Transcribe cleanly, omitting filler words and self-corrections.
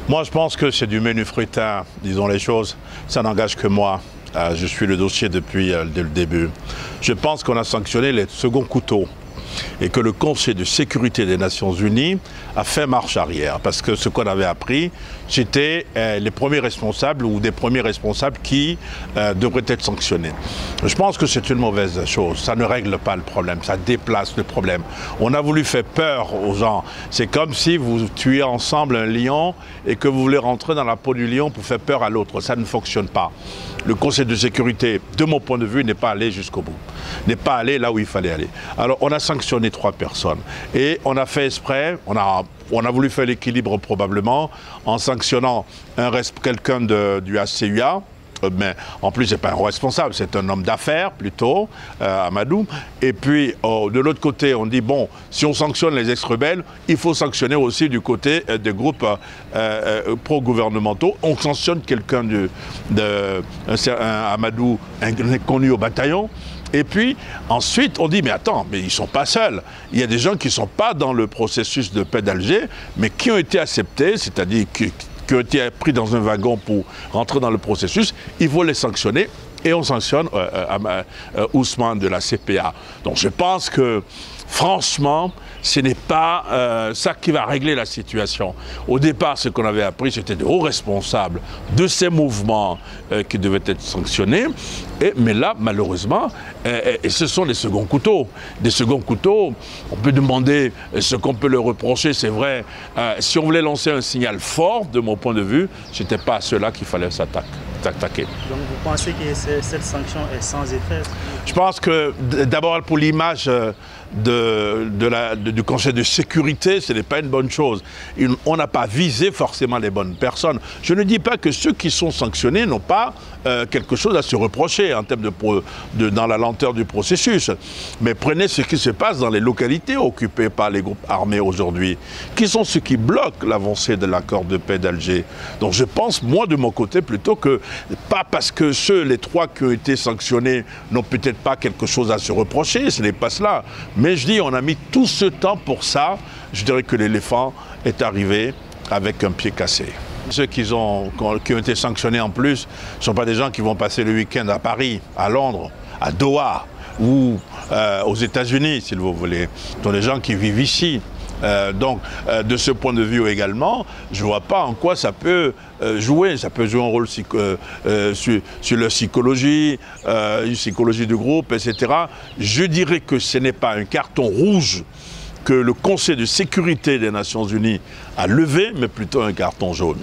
Moi, je pense que c'est du menu fruitin, disons les choses. Ça n'engage que moi. Je suis le dossier depuis dès le début. Je pense qu'on a sanctionné les seconds couteaux et que le Conseil de sécurité des Nations Unies a fait marche arrière. Parce que ce qu'on avait appris, c'était les premiers responsables ou des premiers responsables qui devraient être sanctionnés. Je pense que c'est une mauvaise chose. Ça ne règle pas le problème, ça déplace le problème. On a voulu faire peur aux gens. C'est comme si vous tuez ensemble un lion et que vous voulez rentrer dans la peau du lion pour faire peur à l'autre. Ça ne fonctionne pas. Le Conseil de sécurité, de mon point de vue, n'est pas allé jusqu'au bout. N'est pas allé là où il fallait aller. Alors, on a sanctionné 3 personnes. Et on a fait exprès, on a voulu faire l'équilibre probablement en sanctionnant quelqu'un du HCUA, mais en plus, ce n'est pas un responsable, c'est un homme d'affaires plutôt, Amadou. Et puis, de l'autre côté, on dit, bon, si on sanctionne les ex-rebelles, il faut sanctionner aussi du côté des groupes pro-gouvernementaux. On sanctionne quelqu'un Amadou, connu au bataillon. Et puis, ensuite, on dit, mais attends, mais ils ne sont pas seuls. Il y a des gens qui ne sont pas dans le processus de paix d'Alger, mais qui ont été acceptés, c'est-à-dire qui ont été pris dans un wagon pour rentrer dans le processus. Il faut les sanctionner. Et on sanctionne Ousmane de la CPA. Donc je pense que, franchement, ce n'est pas ça qui va régler la situation. Au départ, ce qu'on avait appris, c'était de hauts responsables de ces mouvements qui devaient être sanctionnés. Mais là, malheureusement, ce sont des seconds couteaux. Des seconds couteaux, on peut demander ce qu'on peut leur reprocher, c'est vrai. Si on voulait lancer un signal fort, de mon point de vue, ce n'était pas à ceux-là qu'il fallait s'attaquer. Donc vous pensez que cette sanction est sans effet? Je pense que d'abord pour l'image du Conseil de sécurité, ce n'est pas une bonne chose. On n'a pas visé forcément les bonnes personnes. Je ne dis pas que ceux qui sont sanctionnés n'ont pas quelque chose à se reprocher en termes dans la lenteur du processus. Mais prenez ce qui se passe dans les localités occupées par les groupes armés aujourd'hui, qui sont ceux qui bloquent l'avancée de l'accord de paix d'Alger. Donc je pense, moi de mon côté, plutôt que, pas parce que les 3 qui ont été sanctionnés n'ont peut-être pas quelque chose à se reprocher, ce n'est pas cela. Mais je dis, on a mis tout ce temps pour ça, je dirais que l'éléphant est arrivé avec un pied cassé. Ceux qui ont été sanctionnés en plus ne sont pas des gens qui vont passer le week-end à Paris, à Londres, à Doha ou aux États-Unis, si vous voulez. Ce sont des gens qui vivent ici. Donc, de ce point de vue également, je ne vois pas en quoi ça peut jouer. Ça peut jouer un rôle sur la psychologie, une psychologie du groupe, etc. Je dirais que ce n'est pas un carton rouge que le Conseil de sécurité des Nations Unies a levé, mais plutôt un carton jaune.